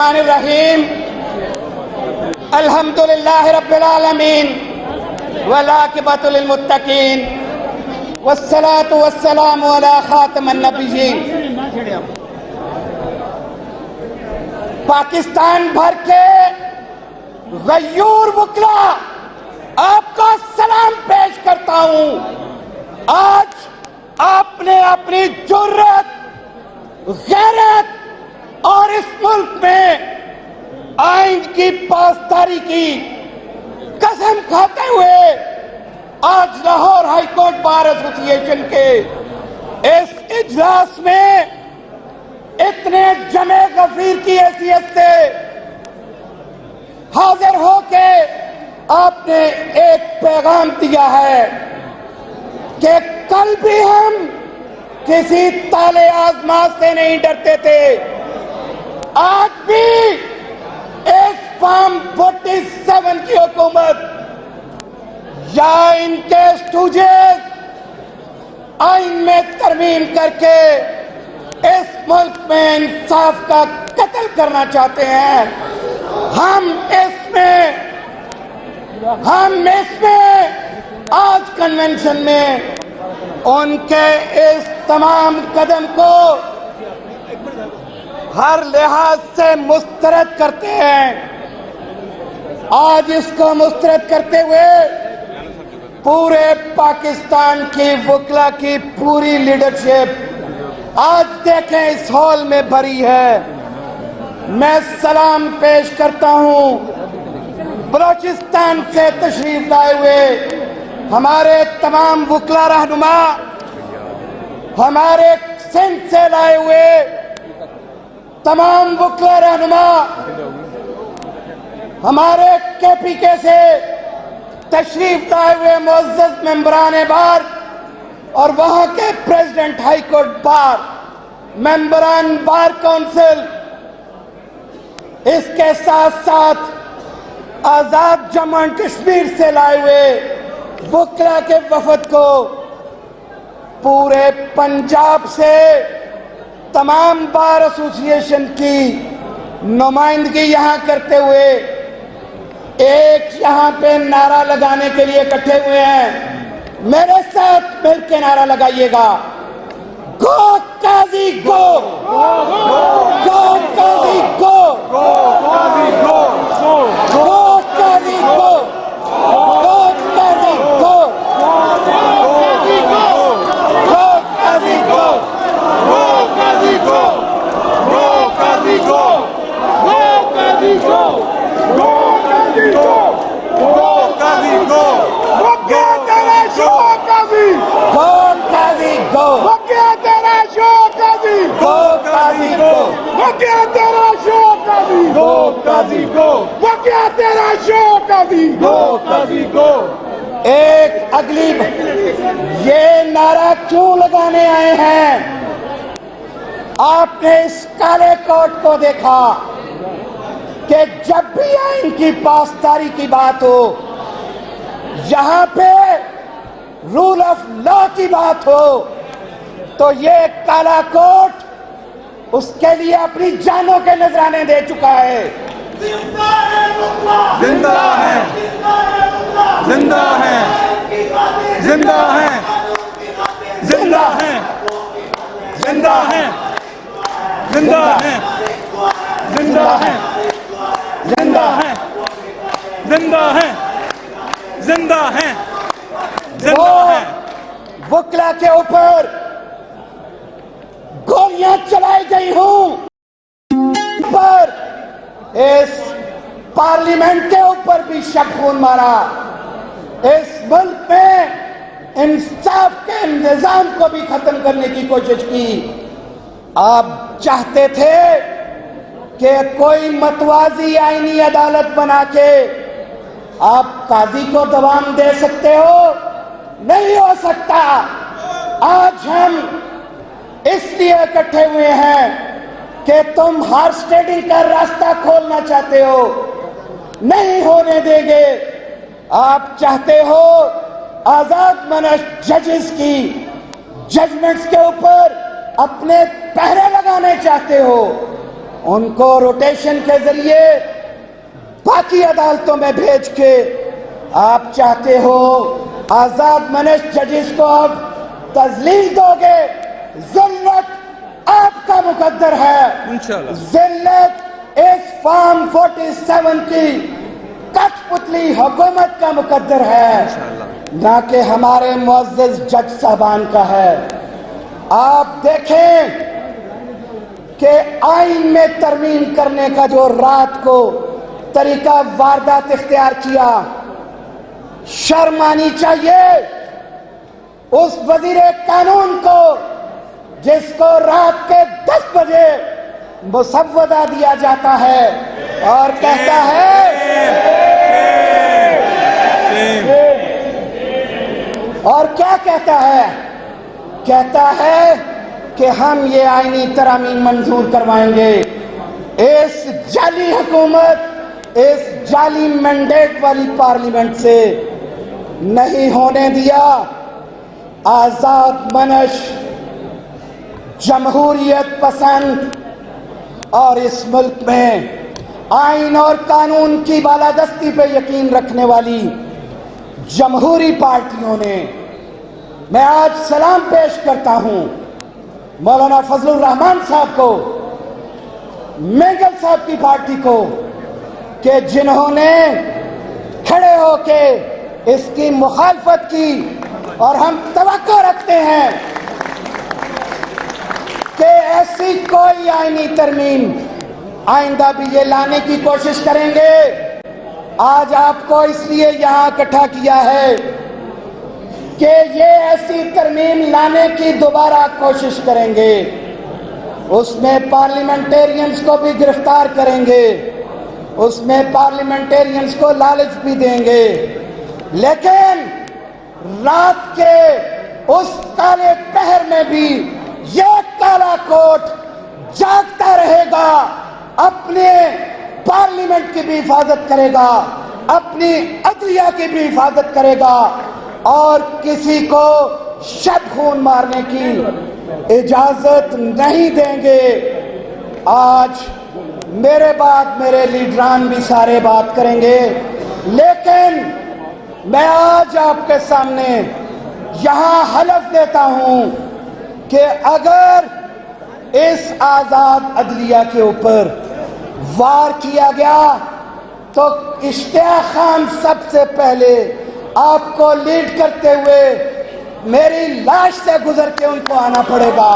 الرحیم الحمدللہ رب العالمین والعاقبۃ للمتقین والصلاۃ والسلام علی خاتم النبیین۔ پاکستان بھر کے غیور وکلا آپ کا سلام پیش کرتا ہوں۔ آج آپ نے اپنی جرأت، غیرت اور اس ملک میں آئین کی پاسداری کی قسم کھاتے ہوئے آج لاہور ہائی کورٹ بار ایسوسی ایشن کے اس اجلاس میں اتنے جمع غفیر کی حیثیت سے حاضر ہو کے آپ نے ایک پیغام دیا ہے کہ کل بھی ہم کسی تالے آزمائش سے نہیں ڈرتے تھے، آج بھی اس فارم 47 کی حکومت یا ان کے اسٹوجز آئین میں ترمیم کر کے اس ملک میں انصاف کا قتل کرنا چاہتے ہیں۔ ہم اس میں آج کنونشن میں ان کے اس تمام قدم کو ہر لحاظ سے مسترد کرتے ہیں۔ آج اس کو مسترد کرتے ہوئے پورے پاکستان کی وکلا کی پوری لیڈرشپ آج دیکھیں اس ہال میں بھری ہے۔ میں سلام پیش کرتا ہوں بلوچستان سے تشریف لائے ہوئے ہمارے تمام وکلا رہنما، ہمارے سندھ سے لائے ہوئے تمام وکلا رہنما، ہمارے کے پی کے سے تشریف لائے ہوئے معزز ممبران بار اور وہاں کے پریزیڈنٹ ہائی کورٹ بار، ممبران بار کونسل، اس کے ساتھ ساتھ آزاد جموں اینڈ کشمیر سے لائے ہوئے وکلا کے وفد کو، پورے پنجاب سے تمام بار ایسوسی ایشن کی نمائندگی یہاں کرتے ہوئے ایک یہاں پہ نعرہ لگانے کے لیے اکٹھے ہوئے ہیں۔ میرے ساتھ مل کے نعرہ لگائیے گا، گو قاضی گو، گو قاضی گو، گو قاضی گو، گو قاضی گو، گو قاضی گو، گو قاضی گو، گو قاضی گو، گو قاضی گو، گو قاضی گو، گو قاضی گو، گو قاضی گو، وہ کیا تیرا شو قاضی، گو قاضی گو، وہ کیا تیرا شو قاضی، گو قاضی گو، وہ کیا تیرا شو قاضی، گو قاضی گو، وہ کیا تیرا شو قاضی، گو قاضی گو۔ ایک اگلی یہ نعرہ کیوں لگانے آئے ہیں؟ آپ نے اس کالے کوٹ کو دیکھا کہ جب بھی آئین کی پاسداری کی بات ہو، یہاں پہ رول آف لا کی بات ہو، تو یہ کالا کوٹ اس کے لیے اپنی جانوں کے نذرانے دے چکا ہے۔ زندہ ہے، زندہ ہے، زندہ ہے، زندہ ہے، زندہ ہے، زندہ ہے، زندہ ہے، زندہ ہے، زندہ ہے، زندہ ہے، زندہ ہے، زندہ ہے۔ وکلا کے اوپر گولیاں چلائی گئی ہوں، پر اس پارلیمنٹ کے اوپر بھی شب خون مارا، اس ملک میں انصاف کے نظام کو بھی ختم کرنے کی کوشش کی۔ آپ چاہتے تھے کہ کوئی متوازی آئینی عدالت بنا کے آپ قاضی کو دوام دے سکتے ہو، نہیں ہو سکتا۔ آج ہم اس لیے اکٹھے ہوئے ہیں کہ تم ہارس ٹریڈنگ کا راستہ کھولنا چاہتے ہو، نہیں ہونے دیں گے۔ آپ چاہتے ہو آزاد منش ججز کی ججمنٹس کے اوپر اپنے پہرے لگانے چاہتے ہو، ان کو روٹیشن کے ذریعے باقی عدالتوں میں بھیج کے آپ چاہتے ہو آزاد منش ججز کو اب تذلیل دو گے. ذلت آپ کا مقدر ہے. انشاءاللہ. ذلت اس فارم 47 کی کٹ پتلی حکومت کا مقدر ہے, نہ کہ ہمارے معزز جج صاحبان کا ہے. آپ دیکھیں کہ آئین میں ترمیم کرنے کا جو رات کو طریقہ واردات اختیار کیا, شرم آنی چاہیے اس وزیر قانون کو جس کو رات کے 10 بجے مسودہ دیا جاتا ہے اور کہتا ہے اور کیا کہتا ہے؟ کہتا ہے کہ ہم یہ آئینی ترامیم منظور کروائیں گے. اس جعلی حکومت, اس جعلی مینڈیٹ والی پارلیمنٹ سے نہیں ہونے دیا. آزاد منش, جمہوریت پسند اور اس ملک میں آئین اور قانون کی بالادستی پہ یقین رکھنے والی جمہوری پارٹیوں نے, میں آج سلام پیش کرتا ہوں مولانا فضل الرحمان صاحب کو, مینگل صاحب کی پارٹی کو, کہ جنہوں نے کھڑے ہو کے اس کی مخالفت کی. اور ہم توقع رکھتے ہیں کہ ایسی کوئی آئینی ترمیم آئندہ بھی یہ لانے کی کوشش کریں گے. آج آپ کو اس لیے یہاں اکٹھا کیا ہے کہ یہ ایسی ترمیم لانے کی دوبارہ کوشش کریں گے. اس میں پارلیمنٹیرینز کو بھی گرفتار کریں گے, اس میں پارلیمنٹیرینز کو لالچ بھی دیں گے, لیکن رات کے اس کالے پہر میں بھی یہ کالا کوٹ جاگتا رہے گا, اپنے پارلیمنٹ کی بھی حفاظت کرے گا, اپنی عدلیہ کی بھی حفاظت کرے گا, اور کسی کو شب خون مارنے کی اجازت نہیں دیں گے. آج میرے بعد میرے لیڈران بھی سارے بات کریں گے, لیکن میں آج آپ کے سامنے یہاں حلف دیتا ہوں کہ اگر اس آزاد عدلیہ کے اوپر وار کیا گیا تو اشتیاق خان سب سے پہلے آپ کو لیڈ کرتے ہوئے میری لاش سے گزر کے ان کو آنا پڑے گا.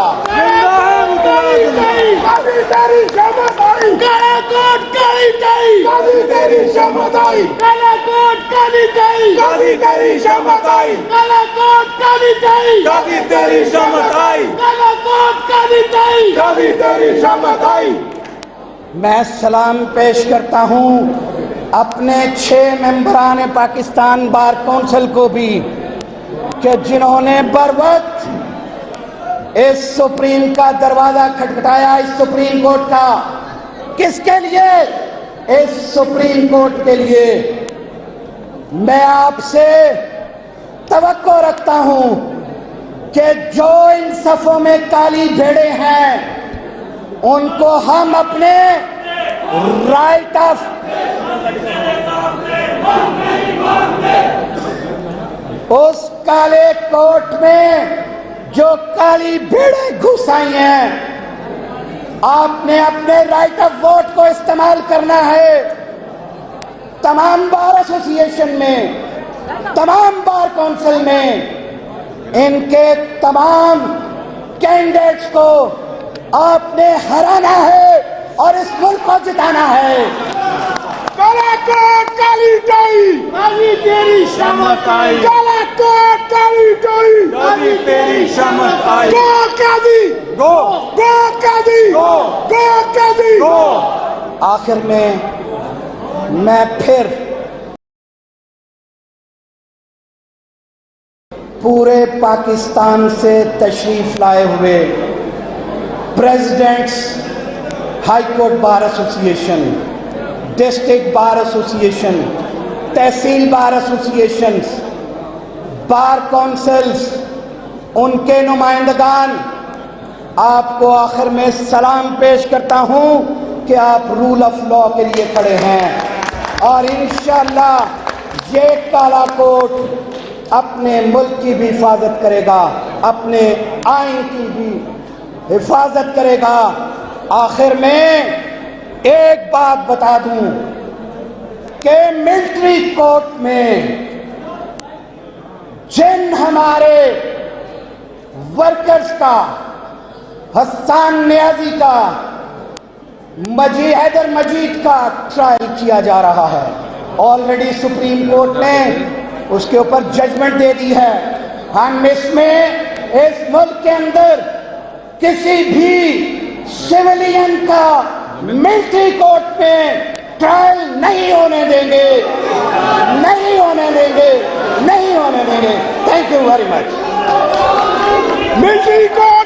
میں سلام پیش کرتا ہوں اپنے 6 ممبران پاکستان بار کونسل کو بھی کہ جنہوں نے بروقت اس سپریم کا دروازہ کھٹکھٹایا, اس سپریم کورٹ کا. کس کے لیے؟ اس سپریم کورٹ کے لیے. میں آپ سے توقع رکھتا ہوں کہ جو ان صفوں میں کالی بھیڑیں ہیں ان کو ہم اپنے رائٹ آف اس کالے کوٹ میں جو کالی بھیڑیں گھس آئی ہیں, آپ نے اپنے رائٹ آف ووٹ کو استعمال کرنا ہے. تمام بار ایسوسی ایشن میں, تمام بار کونسل میں ان کے تمام کینڈیڈیٹس کو آپ نے ہرانا ہے اور اس ملک کو جتانا ہے. کالا کوٹ کالی ٹائی, کبھی تیری شامت آئی. کالا کوٹ کالی ٹائی, کبھی تیری شامت آئی. گو قاضی گو, گو قاضی گو, گو قاضی گو. آخر میں پھر پورے پاکستان سے تشریف لائے ہوئے پریزیڈنٹس, ہائی کورٹ بار ایسوسی ایشن, ڈسٹرکٹ بار ایسوسی ایشن, تحصیل بار ایسوسی ایشنز, بار کونسلز, ان کے نمائندگان, آپ کو آخر میں سلام پیش کرتا ہوں کہ آپ رول آف لا کے لیے کھڑے ہیں، اور انشاءاللہ یہ کالا کوٹ اپنے ملک کی بھی حفاظت کرے گا، اپنے آئین کی بھی حفاظت کرے گا۔ آخر میں ایک بات بتا دوں کہ ملٹری کورٹ میں جن ہمارے ورکرز کا، حسان نیازی کا، حیدر مجید کا ٹرائل کیا جا رہا ہے، آلریڈی سپریم کورٹ نے اس کے اوپر ججمنٹ دے دی ہے۔ ہم اس میں اس ملک کے اندر کسی بھی سویلین کا ملٹری کورٹ میں ٹرائل نہیں ہونے دیں گے، نہیں ہونے دیں گے، نہیں ہونے دیں گے۔ Thank you very much. Military court